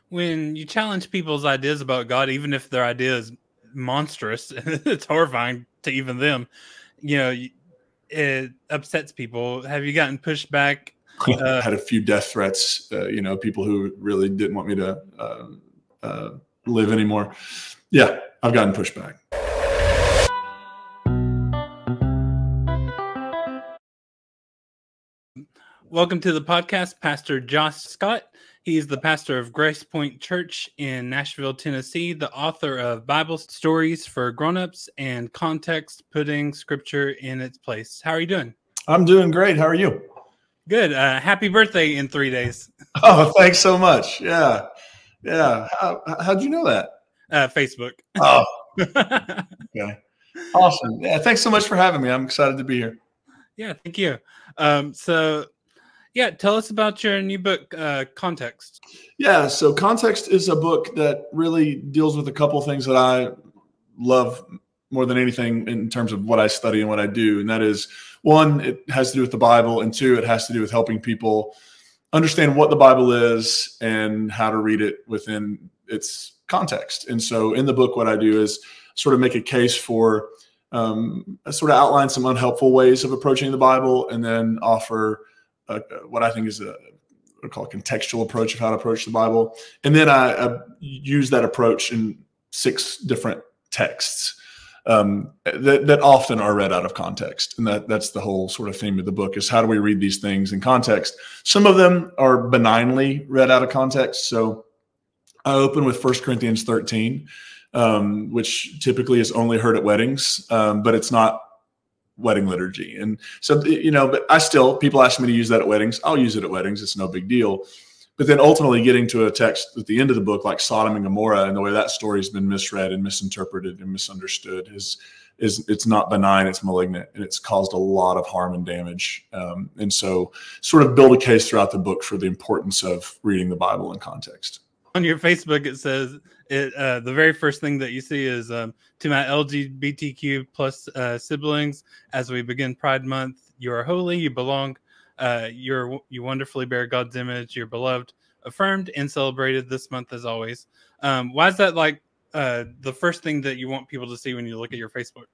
When you challenge people's ideas about God, even if their idea is monstrous, it's horrifying to even them, you know, it upsets people. Have you gotten pushed back? Had a few death threats, people who really didn't want me to live anymore. Yeah, I've gotten pushed back. Welcome to the podcast, Pastor Josh Scott. He's the pastor of GracePointe Church in Nashville, Tennessee, the author of Bible Stories for Grown-Ups and Context, Putting Scripture in Its Place. How are you doing? I'm doing great. How are you? Good. Happy birthday in 3 days. Oh, thanks so much. Yeah. How'd you know that? Facebook. Oh, okay. Awesome. Yeah, thanks so much for having me. I'm excited to be here. Yeah, thank you. Tell us about your new book, Context. Yeah, so Context is a book that really deals with a couple of things that I love more than anything in terms of what I study and what I do. And that is, one, it has to do with the Bible, and two, it has to do with helping people understand what the Bible is and how to read it within its context. And so in the book, what I do is sort of make a case for sort of outline some unhelpful ways of approaching the Bible, and then offer what I think is what I call a contextual approach of how to approach the Bible. And then I use that approach in 6 different texts that often are read out of context. And that's the whole sort of theme of the book, is how do we read these things in context? Some of them are benignly read out of context. So I open with 1 Corinthians 13, which typically is only heard at weddings, but it's not wedding liturgy. And so, but people ask me to use that at weddings. I'll use it at weddings. It's no big deal. But then ultimately getting to a text at the end of the book, like Sodom and Gomorrah, and the way that story has been misread and misinterpreted and misunderstood is it's not benign, it's malignant, and it's caused a lot of harm and damage. And so sort of build a case throughout the book for the importance of reading the Bible in context. On your Facebook, it says the very first thing that you see is to my LGBTQ plus siblings, as we begin Pride Month, you are holy, you belong, you wonderfully bear God's image, you're beloved, affirmed, and celebrated this month as always. Why is that like the first thing that you want people to see when you look at your Facebook?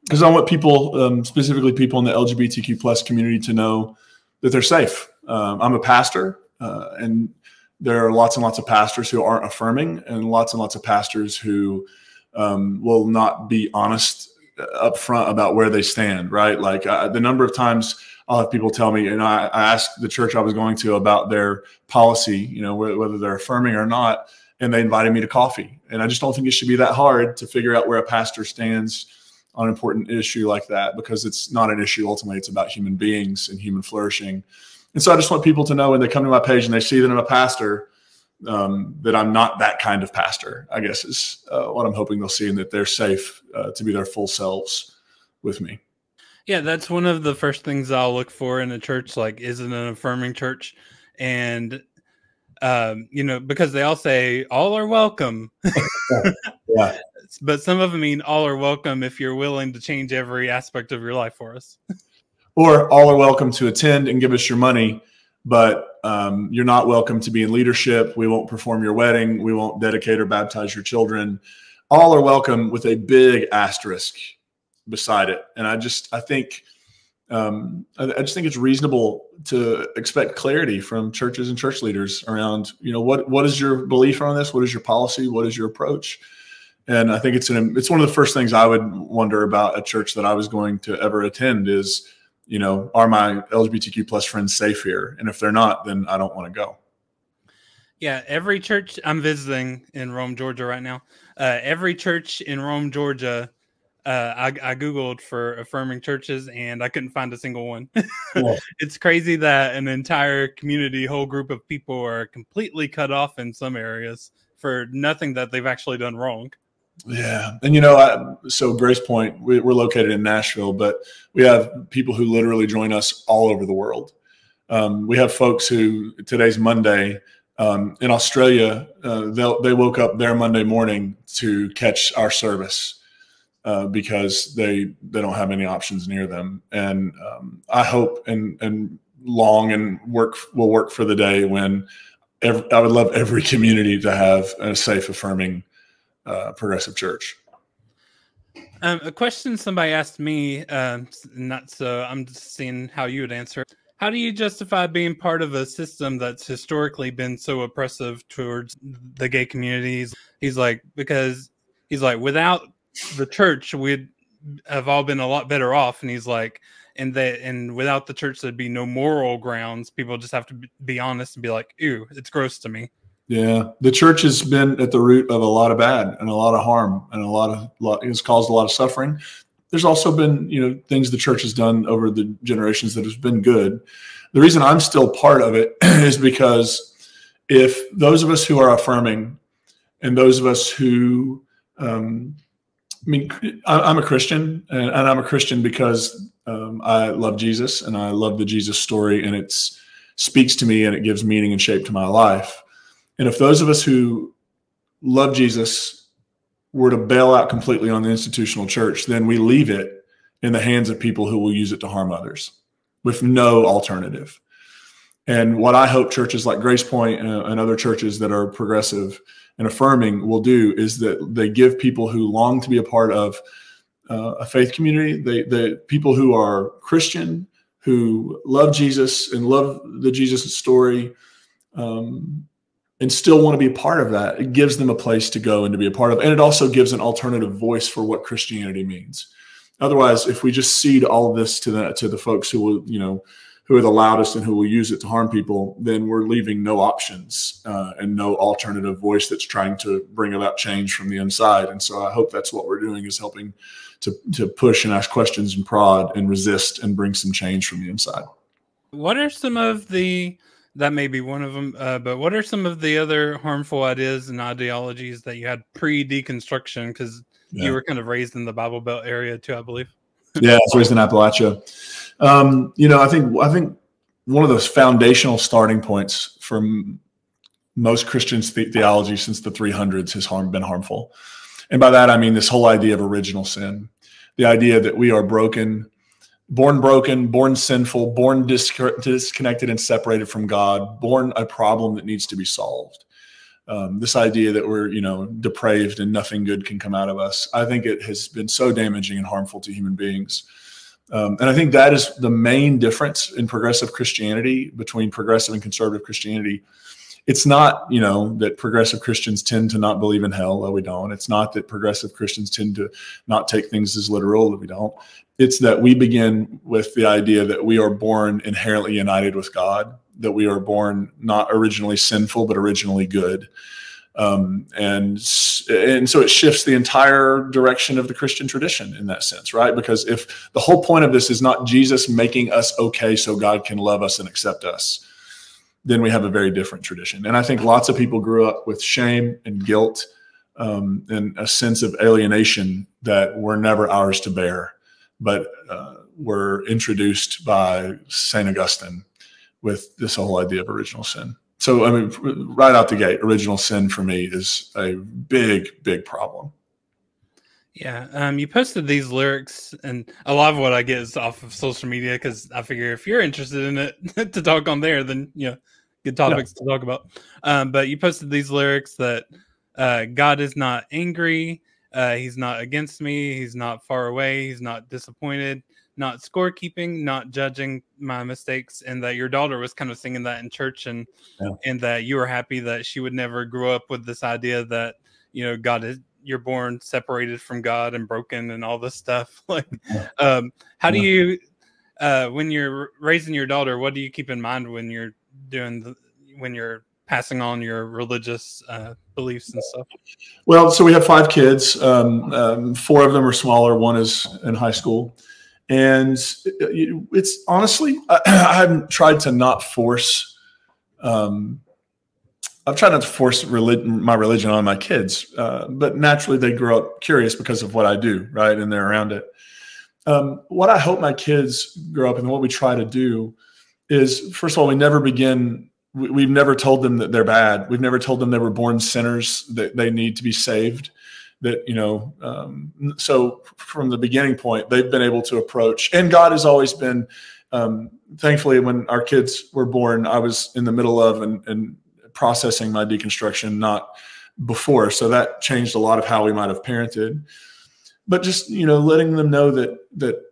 Because I want people, specifically people in the LGBTQ plus community, to know that they're safe. I'm a pastor, and there are lots and lots of pastors who aren't affirming, and lots of pastors who will not be honest up front about where they stand, right? Like the number of times I'll have people tell me, and I asked the church I was going to about their policy, whether they're affirming or not, and they invited me to coffee. And I just don't think it should be that hard to figure out where a pastor stands on an important issue like that, because it's not an issue. Ultimately, it's about human beings and human flourishing. And so I just want people to know when they come to my page and they see that I'm a pastor, that I'm not that kind of pastor, I guess is what I'm hoping they'll see, and that they're safe to be their full selves with me. Yeah, that's one of the first things I'll look for in a church, like, is it an affirming church? And, because they all say all are welcome. Yeah. But some of them mean all are welcome if you're willing to change every aspect of your life for us. Or all are welcome to attend and give us your money, but you're not welcome to be in leadership. We won't perform your wedding. We won't dedicate or baptize your children. All are welcome with a big asterisk beside it. And I just think it's reasonable to expect clarity from churches and church leaders around, what is your belief on this? What is your policy? What is your approach? And I think it's one of the first things I would wonder about a church that I was going to ever attend is, are my LGBTQ plus friends safe here? And if they're not, then I don't want to go. Yeah, every church, I'm visiting in Rome, Georgia right now. Every church in Rome, Georgia, I Googled for affirming churches and I couldn't find a single one. Yeah. It's crazy that an entire community, whole group of people are completely cut off in some areas for nothing that they've actually done wrong. Yeah. And, so GracePointe, we're located in Nashville, but we have people who literally join us all over the world. We have folks who, today's Monday, in Australia, they woke up their Monday morning to catch our service because they don't have any options near them. And I hope and long and will work for the day when I would love every community to have a safe, affirming, progressive church. A question somebody asked me, not so I'm just seeing how you would answer. How do you justify being part of a system that's historically been so oppressive towards the gay communities? He's like, because he's like, without the church, we'd have all been a lot better off. And he's like, and without the church, there'd be no moral grounds. People just have to be honest and be like, ew, it's gross to me. Yeah, the church has been at the root of a lot of bad and a lot of harm, and it's caused a lot of suffering. There's also been, things the church has done over the generations that has been good. The reason I'm still part of it is because if those of us who are affirming and those of us who, I'm a Christian, and I'm a Christian because I love Jesus and I love the Jesus story, and it speaks to me and it gives meaning and shape to my life. And if those of us who love Jesus were to bail out completely on the institutional church, then we leave it in the hands of people who will use it to harm others with no alternative. And what I hope churches like GracePointe and other churches that are progressive and affirming will do is that they give people who long to be a part of a faith community, the people who are Christian, who love Jesus and love the Jesus story, and still want to be a part of that. It gives them a place to go and to be a part of. And it also gives an alternative voice for what Christianity means. Otherwise, if we just cede all of this to the folks who will, who are the loudest and who will use it to harm people, then we're leaving no options and no alternative voice that's trying to bring about change from the inside. And so I hope that's what we're doing, is helping to push and ask questions and prod and resist and bring some change from the inside. What are some of the That may be one of them. But what are some of the other harmful ideas and ideologies that you had pre-deconstruction? Because you were kind of raised in the Bible Belt area too, I believe. Yeah, I was raised in Appalachia. I think one of those foundational starting points for most Christians' theology since the 300s has been harmful. And by that, I mean this whole idea of original sin, the idea that we are broken, born sinful, born disconnected and separated from God, born a problem that needs to be solved. This idea that we're, depraved and nothing good can come out of us. I think it has been so damaging and harmful to human beings. And I think that is the main difference in progressive Christianity between progressive and conservative Christianity. It's not, that progressive Christians tend to not believe in hell. No, we don't. It's not that progressive Christians tend to not take things as literal. That we don't. It's that we begin with the idea that we are born inherently united with God, that we are born not originally sinful, but originally good. And so it shifts the entire direction of the Christian tradition in that sense, right? Because if the whole point of this is not Jesus making us okay so God can love us and accept us, then we have a very different tradition. And I think lots of people grew up with shame and guilt and a sense of alienation that were never ours to bear, but were introduced by St. Augustine with this whole idea of original sin. So, I mean, right out the gate, original sin for me is a big, big problem. Yeah. You posted these lyrics, and a lot of what I get is off of social media, because I figure if you're interested in it to talk on there, then, good topics to talk about. But you posted these lyrics that God is not angry. He's not against me. He's not far away. He's not disappointed, not scorekeeping, not judging my mistakes. And that your daughter was kind of singing that in church, and that you were happy that she would never grow up with this idea that, you're born separated from God and broken and all this stuff. Like, how do you, when you're raising your daughter, what do you keep in mind when you're when you're passing on your religious beliefs and stuff? Well, so we have 5 kids. 4 of them are smaller. 1 is in high school. And it's honestly, I haven't tried to not force, I've tried not to force my religion on my kids, but naturally they grow up curious because of what I do, right? And they're around it. What I hope my kids grow up and what we try to do is, first of all, we've never told them that they're bad. We've never told them they were born sinners, that they need to be saved. That, so from the beginning point, they've been able to approach, and God has always been, thankfully, when our kids were born, I was in the middle of and processing my deconstruction, not before. So that changed a lot of how we might have parented. But just, letting them know that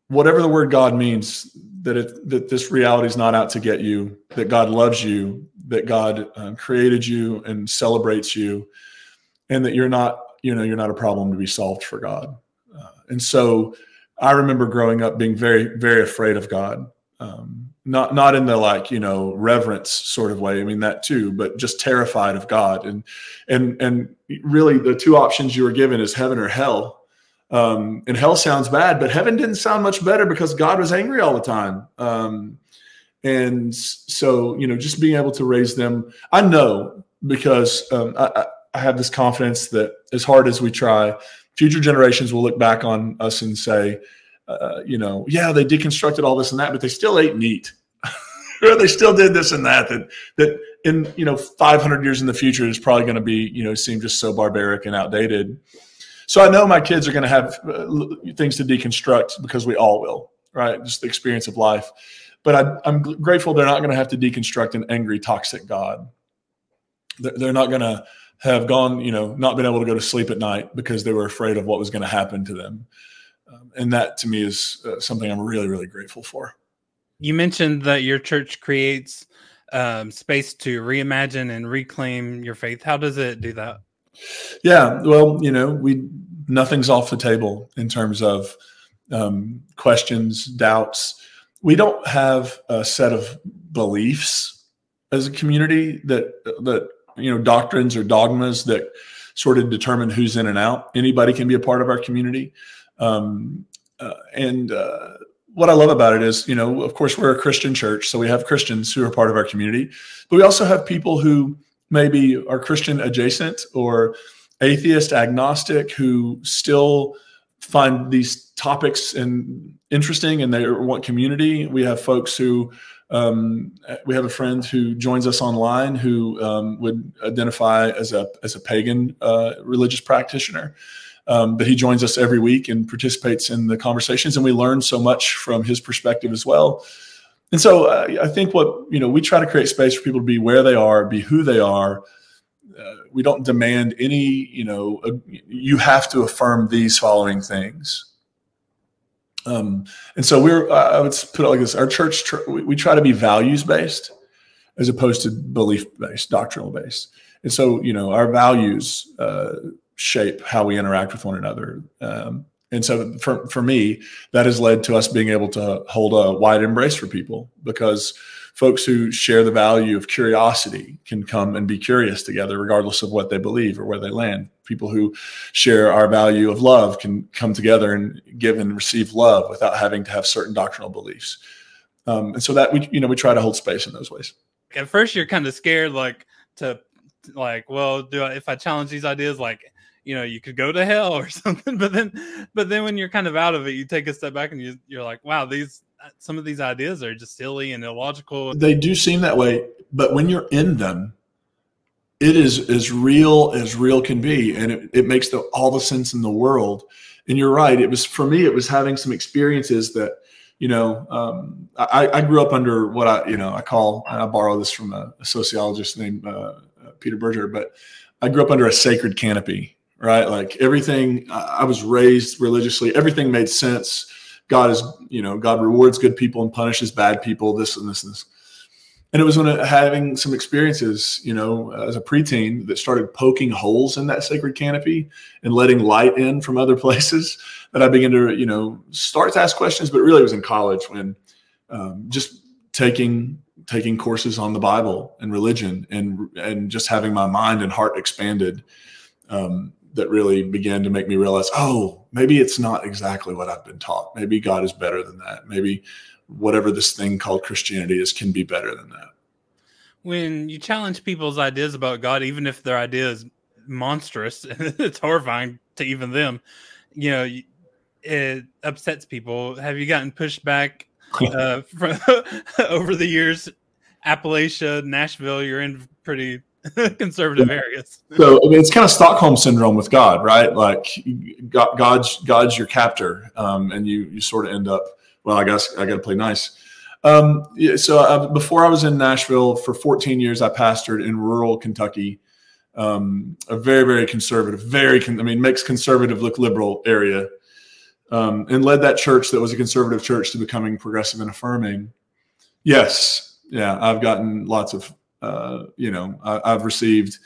whatever the word God means, that this reality is not out to get you, that God loves you, that God created you and celebrates you, and that you're not a problem to be solved for God. And so I remember growing up being very, very afraid of God. Not in the reverence sort of way. I mean, that too, but just terrified of God. And really the two options you were given is heaven or hell. And hell sounds bad, but heaven didn't sound much better because God was angry all the time. And so, just being able to raise them, I know, because I have this confidence that as hard as we try, future generations will look back on us and say, yeah, they deconstructed all this and that, but they still ate meat. Or they still did this and that in, 500 years in the future is probably going to be, seem just so barbaric and outdated. So I know my kids are going to have things to deconstruct because we all will, right? Just the experience of life. But I'm grateful they're not going to have to deconstruct an angry, toxic God. They're not going to have gone, not been able to go to sleep at night because they were afraid of what was going to happen to them. And that to me is something I'm really, really grateful for. You mentioned that your church creates space to reimagine and reclaim your faith. How does it do that? Yeah, well, nothing's off the table in terms of questions, doubts. We don't have a set of beliefs as a community that doctrines or dogmas that sort of determine who's in and out. Anybody can be a part of our community. What I love about it is, of course, we're a Christian church, so we have Christians who are part of our community, but we also have people who maybe are Christian adjacent or atheist, agnostic, who still find these topics interesting and they want community. We have folks who, we have a friend who joins us online who would identify as a pagan religious practitioner. But he joins us every week and participates in the conversations, and we learn so much from his perspective as well. And so I think we try to create space for people to be where they are, be who they are. We don't demand any, you have to affirm these following things. And so I would put it like this, our church, we try to be values-based as opposed to belief-based, doctrinal-based. And so, our values shape how we interact with one another. And so for me, that has led to us being able to hold a wide embrace for people, because folks who share the value of curiosity can come and be curious together, regardless of what they believe or where they land. People who share our value of love can come together and give and receive love without having to have certain doctrinal beliefs. And so that we try to hold space in those ways. At first, you're kind of scared, if I challenge these ideas, you could go to hell or something. But then when you're kind of out of it, you take a step back and you're like, wow, some of these ideas are just silly and illogical. They do seem that way, but when you're in them, it is as real can be. And it makes all the sense in the world. And you're right. For me, it was having some experiences that, I grew up under what I call, and I borrow this from a sociologist named Peter Berger, but I grew up under a sacred canopy. Right? Like everything, I was raised religiously. Everything made sense. God rewards good people and punishes bad people, this and this and this. And it was when having some experiences, as a preteen, that started poking holes in that sacred canopy and letting light in from other places, that I began to, start to ask questions. But really it was in college when just taking courses on the Bible and religion and just having my mind and heart expanded, that really began to make me realize, oh, maybe it's not exactly what I've been taught. Maybe God is better than that. Maybe whatever this thing called Christianity is can be better than that. When you challenge people's ideas about God, even if their idea is monstrous, it's horrifying to even them, it upsets people. Have you gotten pushed back from over the years? Appalachia, Nashville, you're in pretty conservative areas. So it's kind of Stockholm syndrome with God, right? Like God's your captor, and you sort of end up, well, I guess I got to play nice. Yeah, so before I was in Nashville for 14 years, I pastored in rural Kentucky, a very, very conservative, makes conservative look liberal area, and led that church that was a conservative church to becoming progressive and affirming. Yes. Yeah. I've gotten lots of, I've received,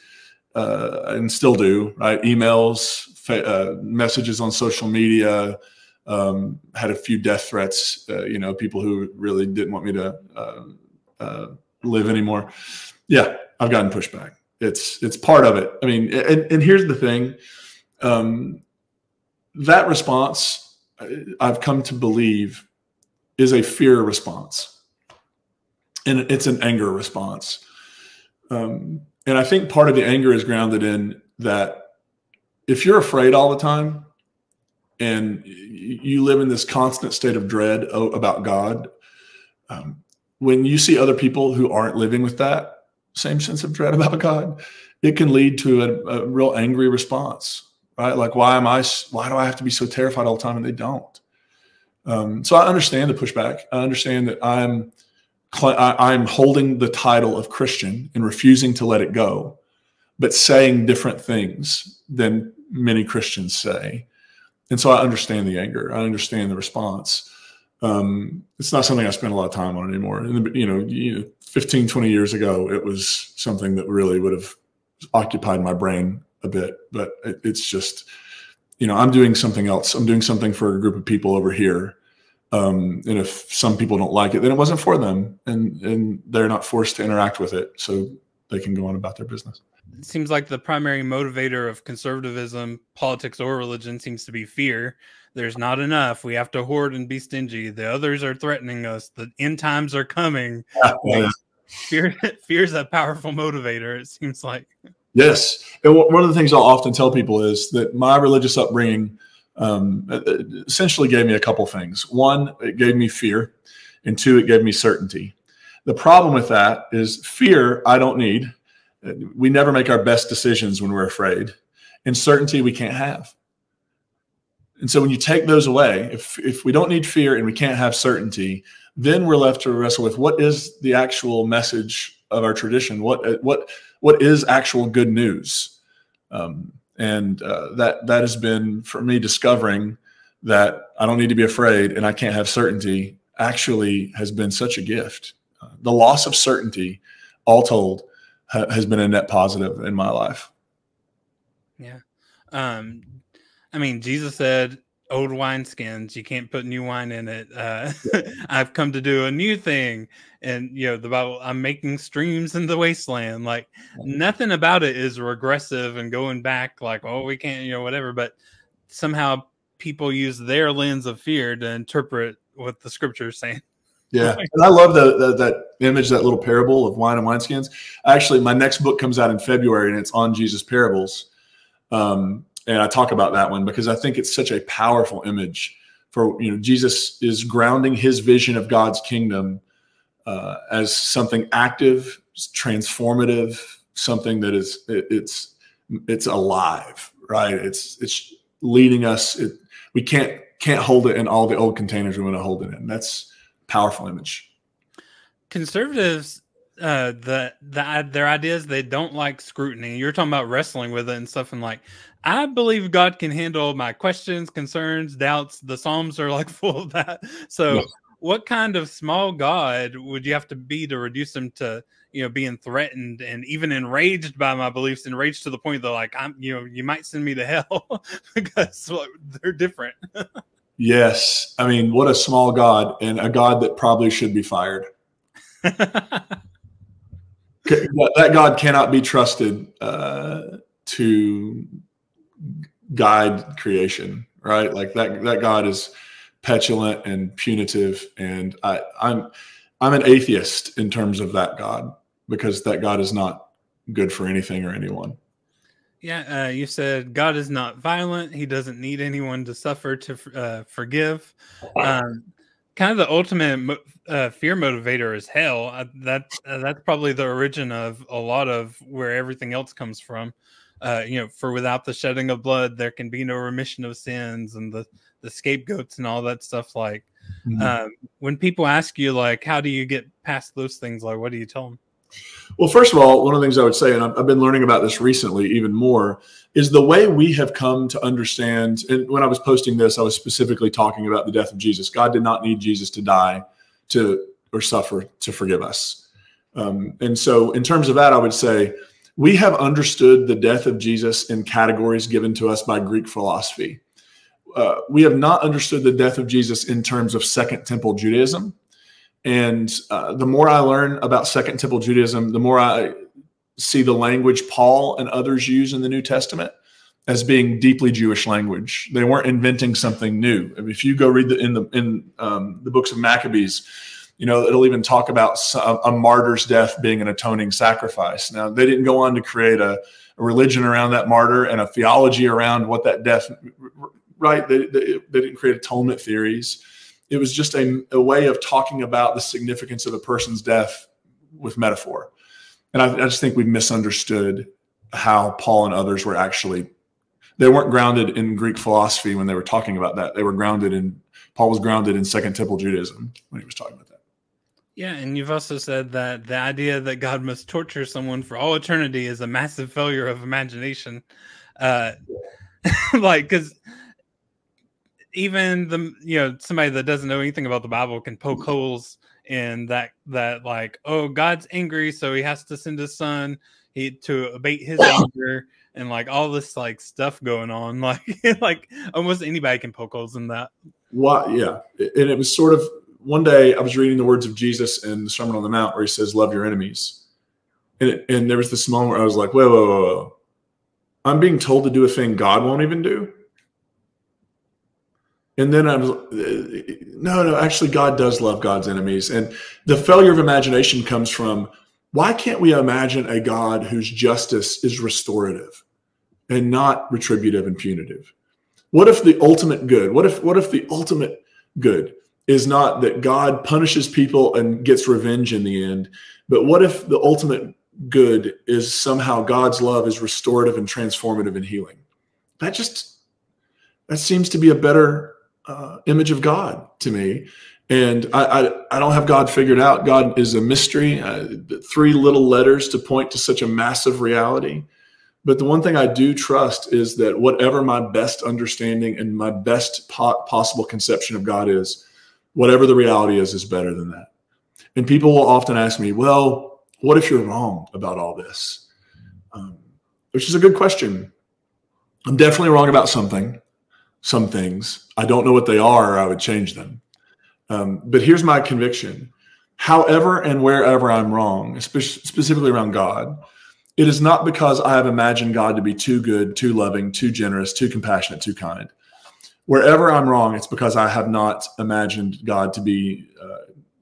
and still do, right, emails, messages on social media, had a few death threats, people who really didn't want me to live anymore. Yeah, I've gotten pushback. It's part of it. I mean, and here's the thing, that response, I've come to believe, is a fear response, and it's an anger response. And I think part of the anger is grounded in that if you're afraid all the time and you live in this constant state of dread about God, when you see other people who aren't living with that same sense of dread about God, it can lead to a real angry response, right? Like, why do I have to be so terrified all the time? And they don't. So I understand the pushback. I understand that I'm holding the title of Christian and refusing to let it go, but saying different things than many Christians say. And so I understand the anger. I understand the response. It's not something I spend a lot of time on anymore. And, 15, 20 years ago, it was something that really would have occupied my brain a bit, but it's just, I'm doing something else. I'm doing something for a group of people over here. And if some people don't like it, then it wasn't for them, and they're not forced to interact with it, so they can go on about their business. It seems like the primary motivator of conservatism, politics, or religion seems to be fear. There's not enough. We have to hoard and be stingy. The others are threatening us. The end times are coming. Yeah. Fear is a powerful motivator, it seems like. Yes. And one of the things I'll often tell people is that my religious upbringing essentially gave me a couple things. One, it gave me fear, and two, it gave me certainty. The problem with that is fear I don't need. We never make our best decisions when we're afraid, and certainty we can't have. And so when you take those away, if we don't need fear and we can't have certainty, then we're left to wrestle with what is the actual message of our tradition? What is actual good news? That has been, for me, discovering that I don't need to be afraid and I can't have certainty actually has been such a gift. The loss of certainty, all told, has been a net positive in my life. Yeah. Jesus said, old wineskins, you can't put new wine in it. I've come to do a new thing. And, the Bible, I'm making streams in the wasteland. Like, nothing about it is regressive and going back like, oh, we can't, whatever. But somehow people use their lens of fear to interpret what the scripture is saying. Yeah. And I love that image, that little parable of wine and wineskins. Actually, my next book comes out in February, and it's on Jesus parables. And I talk about that one because I think it's such a powerful image for, Jesus is grounding his vision of God's kingdom as something active, transformative, something that is, it's alive, right? It's leading us. We can't hold it in all the old containers we want to hold it in. That's a powerful image. Conservatives, their ideas, they don't like scrutiny. You're talking about wrestling with it and stuff, and like, I believe God can handle my questions, concerns, doubts. The Psalms are like full of that. So yes. What kind of small God would you have to be to reduce them to, being threatened and even enraged by my beliefs, enraged to the point that like, you might send me to hell because they're different. Yes. I mean, what a small God, and a God that probably should be fired. That God cannot be trusted to guide creation, right? Like that God is petulant and punitive, and I'm an atheist in terms of that God, because that God is not good for anything or anyone. Yeah, you said God is not violent. He doesn't need anyone to suffer to forgive. Kind of the ultimate fear motivator is hell. That's probably the origin of a lot of where everything else comes from. For without the shedding of blood, there can be no remission of sins, and the scapegoats and all that stuff. Like, When people ask you, like, how do you get past those things? Like, what do you tell them? Well, first of all, one of the things I would say, and I've been learning about this recently even more, is the way we have come to understand. And when I was posting this, I was specifically talking about the death of Jesus. God did not need Jesus to die or suffer to forgive us. And so in terms of that, I would say we have understood the death of Jesus in categories given to us by Greek philosophy. We have not understood the death of Jesus in terms of Second Temple Judaism. And the more I learn about Second Temple Judaism, the more I see the language Paul and others use in the New Testament as being deeply Jewish language. They weren't inventing something new. I mean, if you go read in the books of Maccabees, you know, it'll even talk about a martyr's death being an atoning sacrifice. Now, they didn't go on to create a religion around that martyr and a theology around what that death, right? They didn't create atonement theories. It was just a way of talking about the significance of a person's death with metaphor. And I just think we misunderstood how Paul and others were actually, they weren't grounded in Greek philosophy when they were talking about that. They were grounded in, Paul was grounded in Second Temple Judaism when he was talking about that. Yeah, and you've also said that the idea that God must torture someone for all eternity is a massive failure of imagination. Like, because even somebody that doesn't know anything about the Bible can poke holes in that like, oh, God's angry, so he has to send his son to abate his anger, and like all this like stuff going on. Like almost anybody can poke holes in that. Well, yeah. And it was sort of, one day I was reading the words of Jesus in the Sermon on the Mount where he says, love your enemies. And there was this moment where I was like, whoa. I'm being told to do a thing God won't even do. And then I was, no, actually God does love God's enemies. And the failure of imagination comes from, why can't we imagine a God whose justice is restorative and not retributive and punitive? What if the ultimate good, what if the ultimate good is not that God punishes people and gets revenge in the end, but what if the ultimate good is somehow God's love is restorative and transformative and healing? That seems to be a better image of God to me. And I don't have God figured out. God is a mystery, 3 little letters to point to such a massive reality. But the one thing I do trust is that whatever my best understanding and my best possible conception of God is, whatever the reality is better than that. And people will often ask me, well, what if you're wrong about all this? Which is a good question. I'm definitely wrong about some things. I don't know what they are, or I would change them. But here's my conviction. However and wherever I'm wrong, specifically around God, it is not because I have imagined God to be too good, too loving, too generous, too compassionate, too kind. Wherever I'm wrong, it's because I have not imagined God to be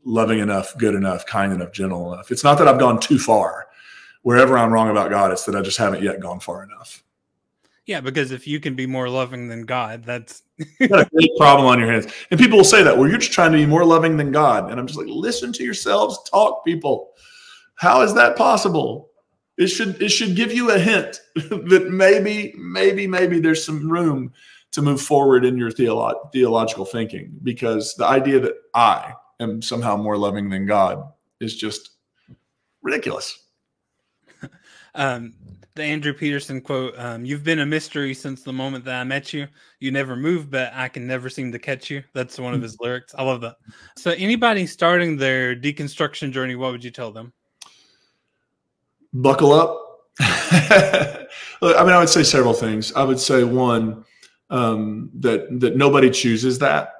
loving enough, good enough, kind enough, gentle enough. It's not that I've gone too far. Wherever I'm wrong about God, it's that I just haven't yet gone far enough. Yeah, because if you can be more loving than God, that's got a big problem on your hands. And people will say that, well, you're just trying to be more loving than God. And I'm just like, listen to yourselves, talk, people. How is that possible? It should give you a hint that maybe there's some room to move forward in your theological thinking, because the idea that I am somehow more loving than God is just ridiculous. The Andrew Peterson quote, you've been a mystery since the moment that I met you. You never move, but I can never seem to catch you. That's one of his lyrics. I love that. So anybody starting their deconstruction journey, what would you tell them? Buckle up. Look, I mean, I would say several things. I would say one, that nobody chooses that.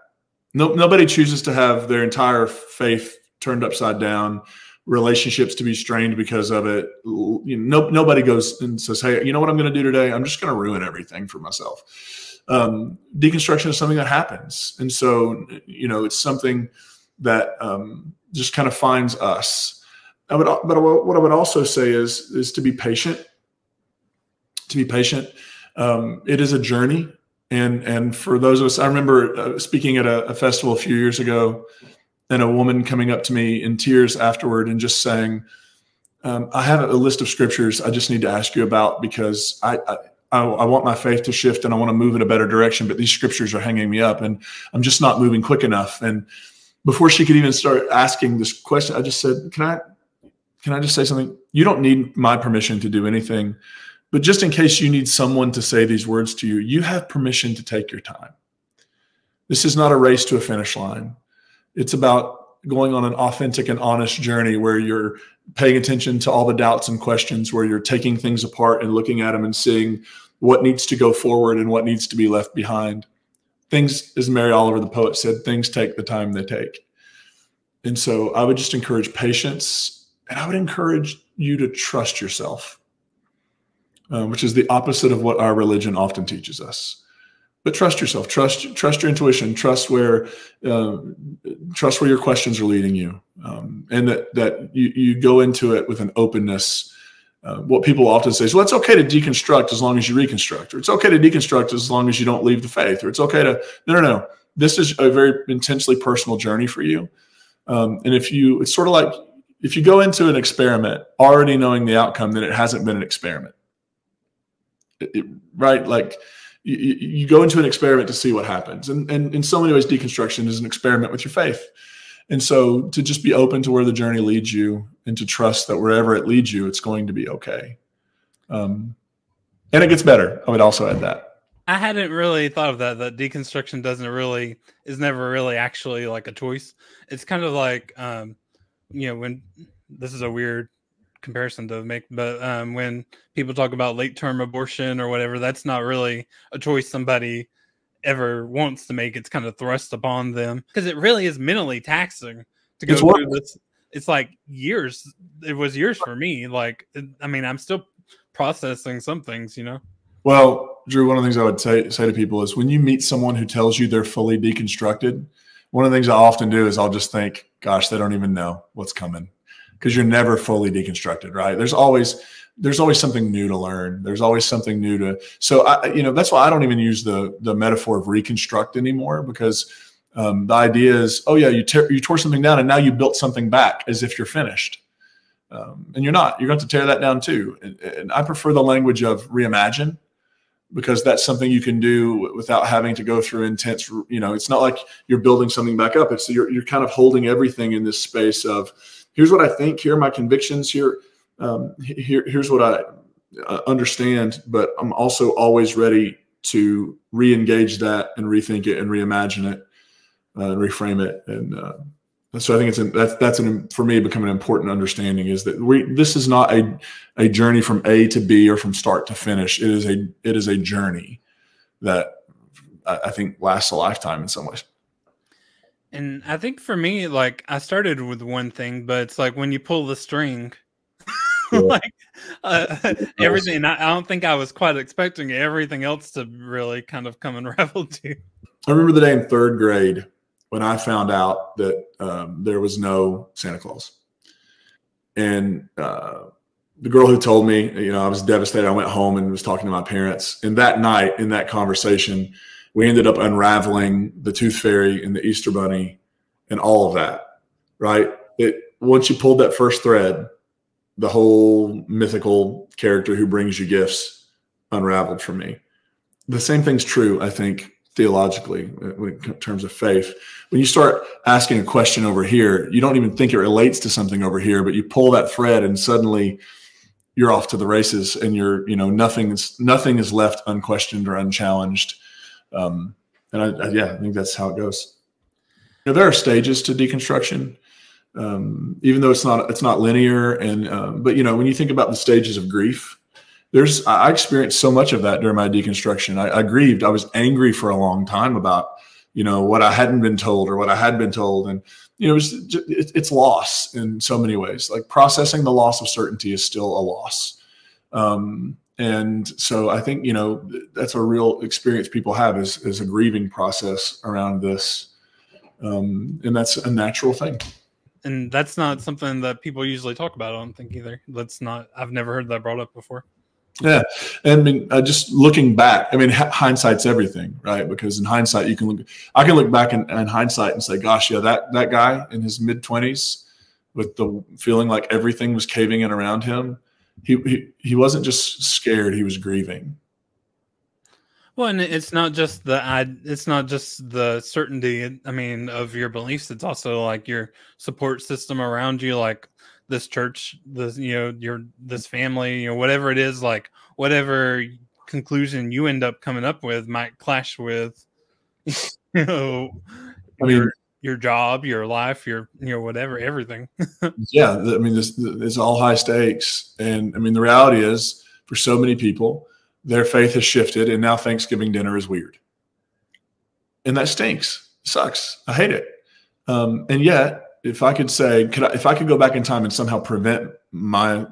Nobody chooses to have their entire faith turned upside down, relationships to be strained because of it. Nobody goes and says, hey, you know what I'm going to do today? I'm just going to ruin everything for myself. Deconstruction is something that happens. And so, it's something that just kind of finds us. But what I would also say is to be patient. To be patient. It is a journey. And for those of us, I remember speaking at a festival a few years ago, and a woman coming up to me in tears afterward and just saying, I have a list of scriptures I just need to ask you about, because I want my faith to shift and I want to move in a better direction, but these scriptures are hanging me up and I'm just not moving quick enough. And before she could even start asking this question, I just said, can I just say something? You don't need my permission to do anything, but just in case you need someone to say these words to you, you have permission to take your time. This is not a race to a finish line. It's about going on an authentic and honest journey where you're paying attention to all the doubts and questions, where you're taking things apart and looking at them and seeing what needs to go forward and what needs to be left behind. Things, as Mary Oliver, the poet, said, things take the time they take. And so I would just encourage patience, and I would encourage you to trust yourself, which is the opposite of what our religion often teaches us. But trust yourself, trust your intuition, trust where your questions are leading you, and that you go into it with an openness. What people often say is, well, it's okay to deconstruct as long as you reconstruct, or it's okay to deconstruct as long as you don't leave the faith, or it's okay to, no. This is a very intensely personal journey for you. And it's sort of like, if you go into an experiment already knowing the outcome, then it hasn't been an experiment, right? Like you go into an experiment to see what happens. And in so many ways, deconstruction is an experiment with your faith. And so to just be open to where the journey leads you and to trust that wherever it leads you, it's going to be okay. And it gets better. I would also add that. I hadn't really thought of that deconstruction is never really actually like a choice. It's kind of like, when this is a weird comparison to make, but when people talk about late-term abortion or whatever, that's not really a choice somebody ever wants to make. It's kind of thrust upon them because it really is mentally taxing to go through this. It's like years. It was years for me. Like, I'm still processing some things, Well, Drew, one of the things I would say to people is when you meet someone who tells you they're fully deconstructed, one of the things I often do is I'll just think, gosh, they don't even know what's coming, because you're never fully deconstructed, right? There's always something new to learn. There's always something new to, so that's why I don't even use the metaphor of reconstruct anymore, because the idea is, oh yeah, you tore something down and now you built something back as if you're finished. And you're not. You're going to tear that down too. And I prefer the language of reimagine, because that's something you can do without having to go through intense, it's not like you're building something back up. It's you're kind of holding everything in this space of, here's what I think, here are my convictions, here's what I understand, but I'm also always ready to re-engage that and rethink it and reimagine it and reframe it. And so I think that's for me, becoming an important understanding, is that this is not a journey from A to B or from start to finish. It is a journey that I think lasts a lifetime in some ways. And I think for me, like, I started with one thing, but it's like when you pull the string, like everything, I don't think I was quite expecting everything else to really kind of come unravel too. I remember the day in third grade when I found out that there was no Santa Claus. And the girl who told me, I was devastated. I went home and was talking to my parents. And that night, in that conversation, we ended up unraveling the Tooth Fairy and the Easter Bunny and all of that, right? Once you pulled that first thread, the whole mythical character who brings you gifts unraveled for me. The same thing's true, I think, theologically, in terms of faith. When you start asking a question over here, you don't even think it relates to something over here, but you pull that thread and suddenly you're off to the races, and nothing is left unquestioned or unchallenged. And I think that's how it goes. There are stages to deconstruction, even though it's not linear. And but when you think about the stages of grief, I experienced so much of that during my deconstruction. I grieved. I was angry for a long time about what I hadn't been told or what I had been told, and it's loss in so many ways. Like, processing the loss of certainty is still a loss. And so I think, that's a real experience people have is a grieving process around this. And that's a natural thing. And that's not something that people usually talk about, I don't think, either. I've never heard that brought up before. Yeah. And just looking back, hindsight's everything, right? Because in hindsight, I can look back in hindsight and say, gosh, yeah, that guy in his mid-20s with the feeling like everything was caving in around him, he wasn't just scared, he was grieving. Well, and it's not just it's not just the certainty, I mean, of your beliefs. It's also like your support system around you, like this church, this, this family, whatever it is, like whatever conclusion you end up coming up with might clash with, you know, I mean, your job, your life, your, whatever, everything. yeah, I mean, this is all high stakes. And I mean, the reality is for so many people, their faith has shifted and now Thanksgiving dinner is weird. And that stinks. It sucks. I hate it. And yet, if I could say, if I could go back in time and somehow prevent my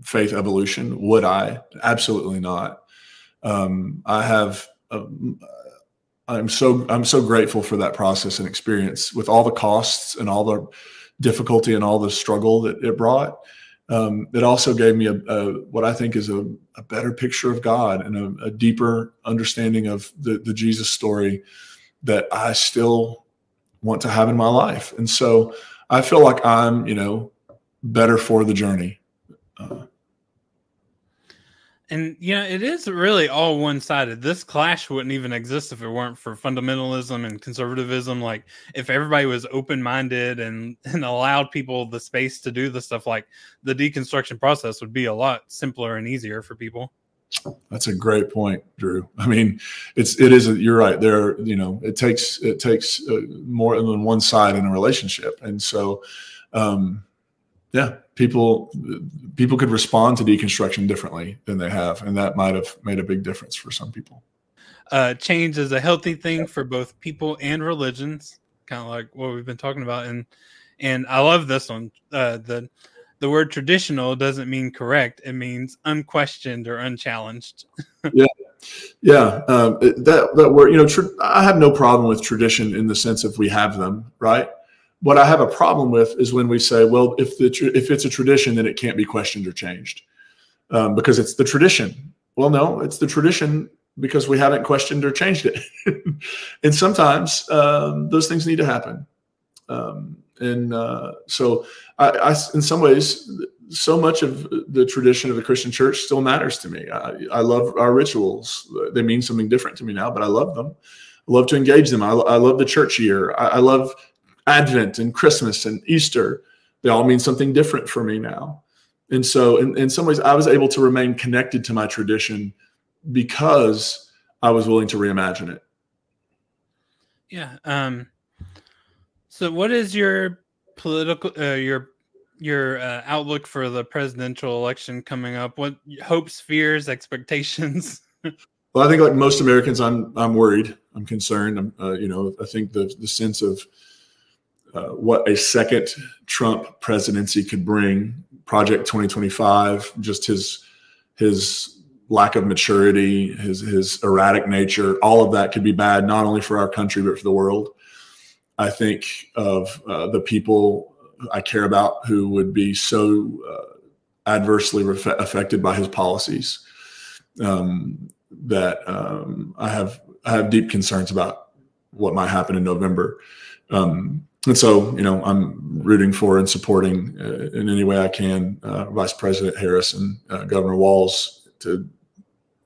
faith evolution, would I? Absolutely not. I'm so grateful for that process and experience, with all the costs and all the difficulty and all the struggle that it brought. It also gave me what I think is a better picture of God and a deeper understanding of the Jesus story that I still want to have in my life. And so I feel like I'm, better for the journey. And it is really all one-sided. This clash wouldn't even exist if it weren't for fundamentalism and conservatism. Like, if everybody was open-minded and allowed people the space to do the stuff, like the deconstruction process would be a lot simpler and easier for people. That's a great point, Drew. I mean, you're right there. It takes more than one side in a relationship. And so, yeah, people could respond to deconstruction differently than they have. And that might have made a big difference for some people. Change is a healthy thing for both people and religions, kind of like what we've been talking about. And I love this one. The word traditional doesn't mean correct. It means unquestioned or unchallenged. Yeah. That word, I have no problem with tradition in the sense of we have them, right? What I have a problem with is when we say, well, if it's a tradition, then it can't be questioned or changed because it's the tradition. Well, no, it's the tradition because we haven't questioned or changed it. And sometimes those things need to happen. So I, in some ways, so much of the tradition of the Christian church still matters to me. I love our rituals. They mean something different to me now, but I love them. I love to engage them. I love the church year. I love Advent and Christmas and Easter. They all mean something different for me now. And so in some ways, I was able to remain connected to my tradition because I was willing to reimagine it. Yeah. So what is your political, your outlook for the presidential election coming up? What hopes, fears, expectations? Well, I think like most Americans, I'm worried. I'm concerned. I think the sense of what a second Trump presidency could bring, Project 2025, just his lack of maturity, his erratic nature, all of that could be bad, not only for our country, but for the world. I think of the people I care about who would be so adversely affected by his policies that I have deep concerns about what might happen in November. And so, I'm rooting for and supporting in any way I can Vice President Harris and Governor Walz to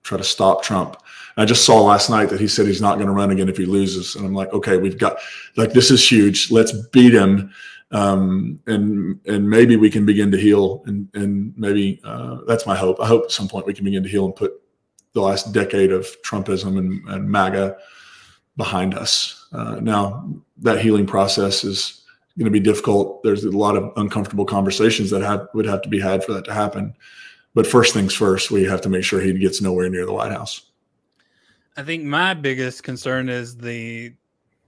try to stop Trump. I just saw last night that he said he's not going to run again if he loses. And I'm like, okay, we've got, this is huge. Let's beat him. And maybe we can begin to heal. And maybe that's my hope. I hope at some point we can begin to heal and put the last decade of Trumpism and MAGA behind us. Now, that healing process is going to be difficult. There's a lot of uncomfortable conversations that would have to be had for that to happen. But first things first, we have to make sure he gets nowhere near the White House. I think my biggest concern is the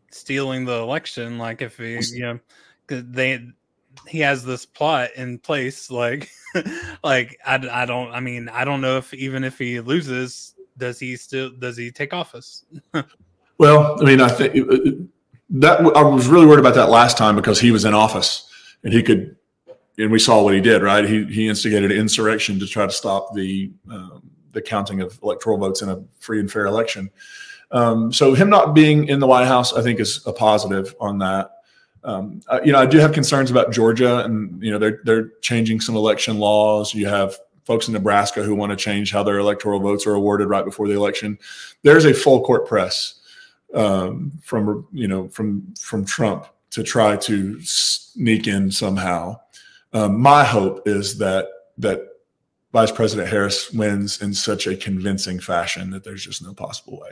stealing the election. Like if he, he has this plot in place. Like, I don't know if even if he loses, does he take office? Well, I mean, I think that I was really worried about that last time because he was in office and he could, and we saw what he did, right? He instigated an insurrection to try to stop the counting of electoral votes in a free and fair election. So him not being in the White House, I think, is a positive on that. I do have concerns about Georgia, and they're changing some election laws. You have folks in Nebraska who want to change how their electoral votes are awarded right before the election. There's a full court press from Trump to try to sneak in somehow. My hope is that Vice President Harris wins in such a convincing fashion that there's just no possible way.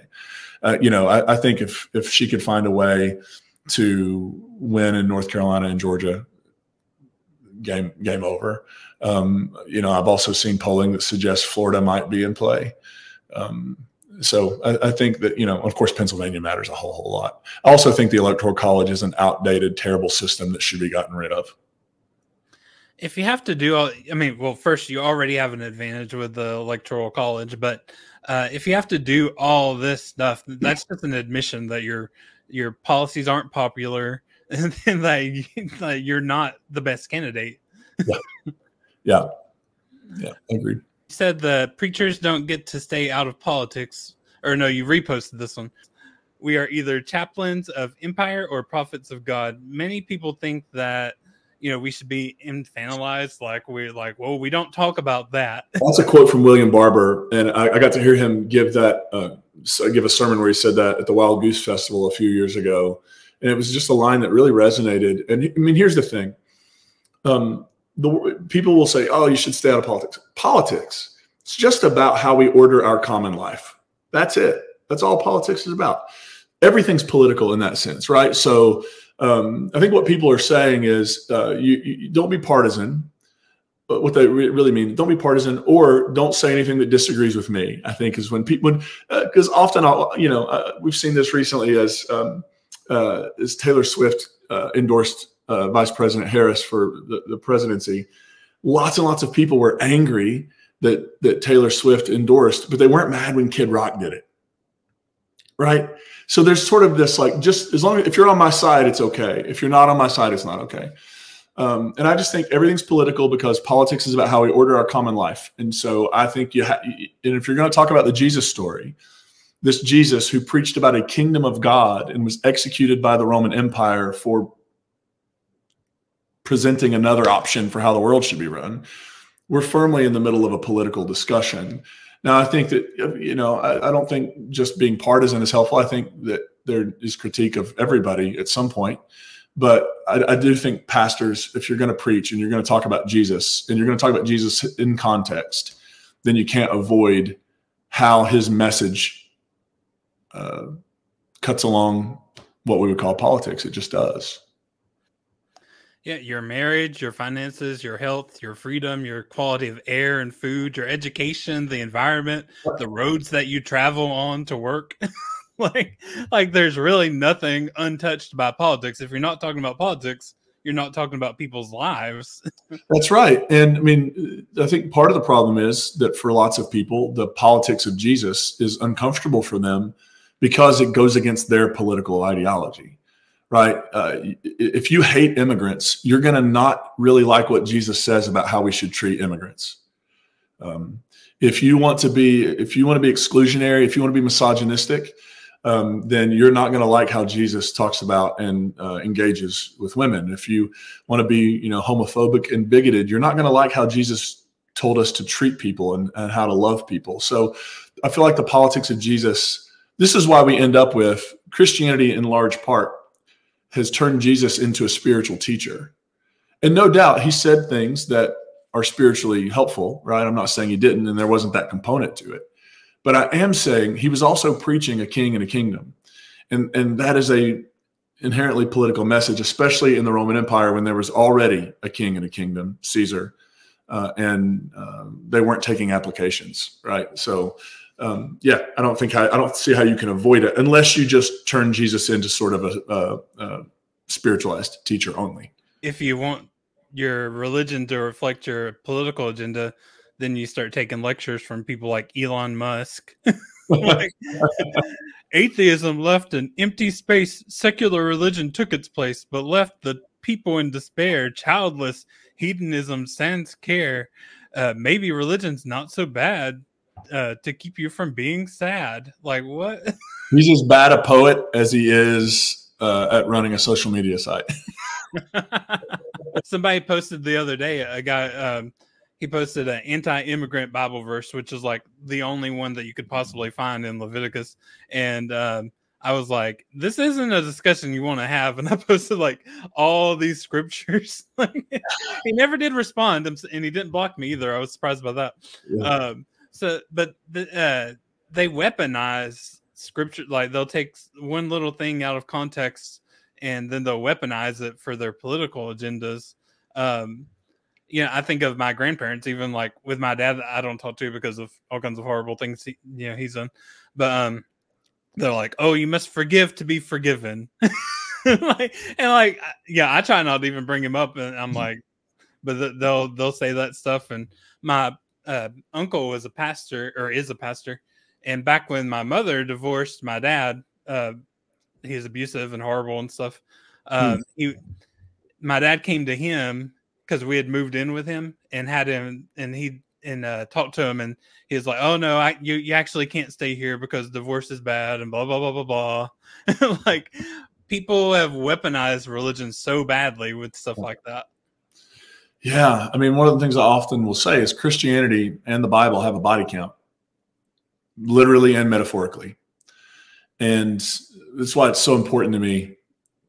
I think if she could find a way to win in North Carolina and Georgia, game over. I've also seen polling that suggests Florida might be in play. So I think that, of course, Pennsylvania matters a whole lot. I also think the Electoral College is an outdated, terrible system that should be gotten rid of. If you have to do all, well, first, you already have an advantage with the Electoral College, but if you have to do all this stuff, that's just an admission that your policies aren't popular and that you're not the best candidate. Yeah, agreed. You said the preachers don't get to stay out of politics, or no, you reposted this one. We are either chaplains of empire or prophets of God. Many people think that we should be infantilized. Well, we don't talk about that. That's a quote from William Barber. And I got to hear him give a sermon where he said that at the Wild Goose Festival a few years ago. And it was just a line that really resonated. And here's the thing. People will say, oh, you should stay out of politics. Politics, it's just about how we order our common life. That's it. That's all politics is about. Everything's political in that sense, right? So I think what people are saying is you don't be partisan. But what they really mean, don't be partisan, or don't say anything that disagrees with me, I think is when people, because often, we've seen this recently as Taylor Swift endorsed Vice President Harris for the presidency. Lots and lots of people were angry that Taylor Swift endorsed, but they weren't mad when Kid Rock did it. Right? So there's sort of this, just as long as if you're on my side, it's okay. If you're not on my side, it's not okay. And I just think everything's political because politics is about how we order our common life. And so I think and if you're going to talk about the Jesus story, this Jesus who preached about a kingdom of God and was executed by the Roman Empire for presenting another option for how the world should be run, we're firmly in the middle of a political discussion. Now, I think that, I don't think just being partisan is helpful. I think that there is critique of everybody at some point. But I do think pastors, if you're going to preach and you're going to talk about Jesus and you're going to talk about Jesus in context, then you can't avoid how his message cuts along what we would call politics. It just does. Yeah, your marriage, your finances, your health, your freedom, your quality of air and food, your education, the environment, the roads that you travel on to work. like there's really nothing untouched by politics. If you're not talking about politics, you're not talking about people's lives. That's right. And I think part of the problem is that for lots of people, the politics of Jesus is uncomfortable for them because it goes against their political ideology. Right. If you hate immigrants, you're going to not really like what Jesus says about how we should treat immigrants. If you want to be exclusionary, if you want to be misogynistic, then you're not going to like how Jesus talks about and engages with women. If you want to be, homophobic and bigoted, you're not going to like how Jesus told us to treat people and how to love people. So I feel like the politics of Jesus, this is why we end up with Christianity in large part has turned Jesus into a spiritual teacher. And no doubt he said things that are spiritually helpful, right? I'm not saying he didn't, and there wasn't that component to it. But I am saying he was also preaching a king and a kingdom. And that is a inherently political message, especially in the Roman Empire when there was already a king and a kingdom, Caesar, and they weren't taking applications, right? So I don't see how you can avoid it unless you just turn Jesus into sort of a spiritualized teacher only. If you want your religion to reflect your political agenda, then you start taking lectures from people like Elon Musk. Atheism left an empty space. Secular religion took its place, but left the people in despair. Childless hedonism sans care. Maybe religion's not so bad. To keep you from being sad. Like what? He's as bad a poet as he is at running a social media site. Somebody posted the other day, a guy, he posted an anti-immigrant Bible verse, which is like the only one that you could possibly find in Leviticus. And I was like, this isn't a discussion you want to have. And I posted like all these scriptures. He never did respond, and he didn't block me either. I was surprised by that. Yeah. But they weaponize scripture. Like they'll take one little thing out of context and then they'll weaponize it for their political agendas. I think of my grandparents, even like with my dad, that I don't talk to because of all kinds of horrible things he's done. But they're like, "Oh, you must forgive to be forgiven." I try not to even bring him up, and I'm like, but they'll say that stuff. And my uncle was a pastor, or is a pastor, and back when my mother divorced my dad, he was abusive and horrible and stuff. My dad came to him because we had moved in with him and had him, and talked to him, and he was like, "Oh no, you actually can't stay here because divorce is bad," and blah blah blah blah blah. Like people have weaponized religion so badly with stuff like that. Yeah, I mean, one of the things I often will say is Christianity and the Bible have a body count, literally and metaphorically, and that's why it's so important to me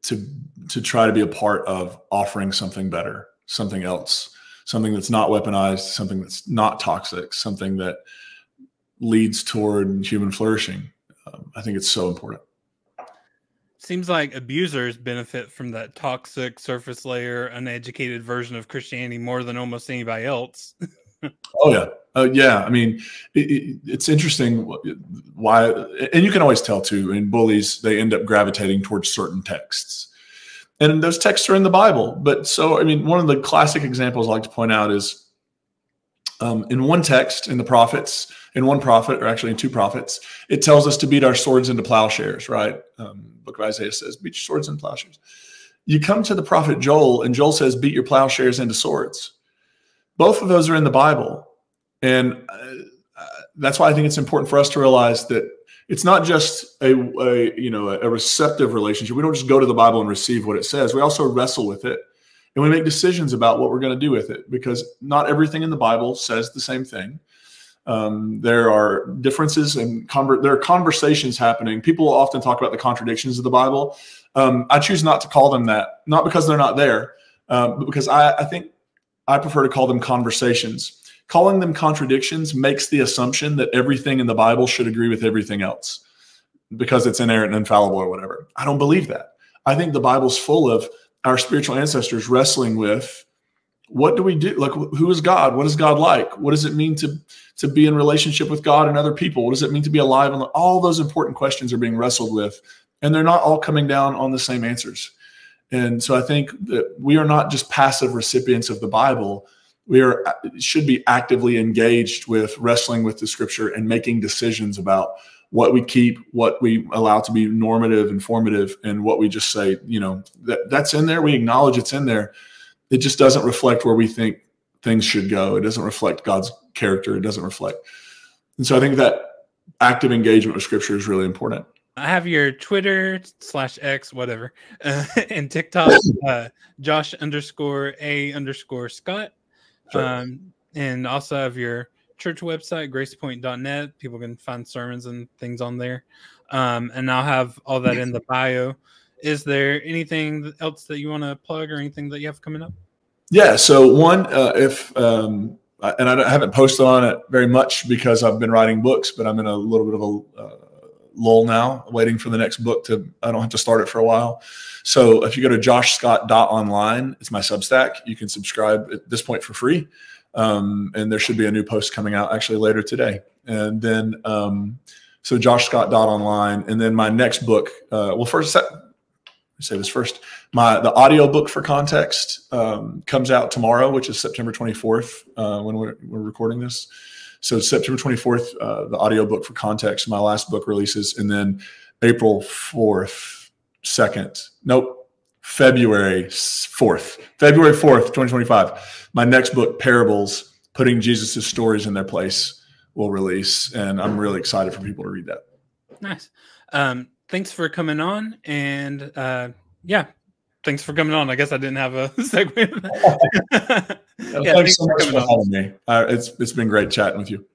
to try to be a part of offering something better, something else. Something that's not weaponized, something that's not toxic, something that leads toward human flourishing. I think it's so important. Seems like abusers benefit from that toxic, surface layer, uneducated version of Christianity more than almost anybody else. Oh, yeah. Yeah. I mean, it's interesting why, and you can always tell too, in bullies, they end up gravitating towards certain texts. And those texts are in the Bible. But so, I mean, one of the classic examples I like to point out is in one text in the prophets, in one prophet, or actually in two prophets, it tells us to beat our swords into plowshares, right? Book of Isaiah says, beat your swords into plowshares. You come to the prophet Joel, and Joel says, beat your plowshares into swords. Both of those are in the Bible. And that's why I think it's important for us to realize that it's not just a receptive relationship. We don't just go to the Bible and receive what it says. We also wrestle with it, and we make decisions about what we're going to do with it, because not everything in the Bible says the same thing. There are differences, and there are conversations happening. People often talk about the contradictions of the Bible. I choose not to call them that, not because they're not there, but because I think I prefer to call them conversations. Calling them contradictions makes the assumption that everything in the Bible should agree with everything else because it's inerrant and infallible or whatever. I don't believe that. I think the Bible's full of our spiritual ancestors wrestling with, what do we do? Like, who is God? What is God like? What does it mean to be in relationship with God and other people? What does it mean to be alive? All those important questions are being wrestled with, and they're not all coming down on the same answers. And so I think that we are not just passive recipients of the Bible. We should be actively engaged with wrestling with the scripture and making decisions about what we keep, what we allow to be normative and formative, and what we just say, that's in there. We acknowledge it's in there. It just doesn't reflect where we think things should go. It doesn't reflect God's character. It doesn't reflect. And so I think that active engagement with scripture is really important. I have your Twitter /X, whatever, and TikTok, Josh_A_Scott. Sure. And also have your church website, GracePointe.net. People can find sermons and things on there. And I'll have all that in the bio. Is there anything else that you want to plug, or anything that you have coming up? Yeah. So one, and I haven't posted on it very much because I've been writing books, but I'm in a little bit of a lull now, waiting for the next book I don't have to start it for a while. So if you go to joshscott.online, it's my Substack. You can subscribe at this point for free. And there should be a new post coming out actually later today. And then, so joshscott.online. And then my next book, first, let me say this first. The audio book for Context comes out tomorrow, which is September 24th when we're recording this. So September 24th, the audio book for Context, my last book releases. And then April 4th, February 4th, 2025, my next book, Parables, Putting Jesus' Stories in Their Place, will release. And I'm really excited for people to read that. Nice. Thanks for coming on. And yeah, thanks for coming on. I guess I didn't have a segue. Thanks so much for having me. It's been great chatting with you.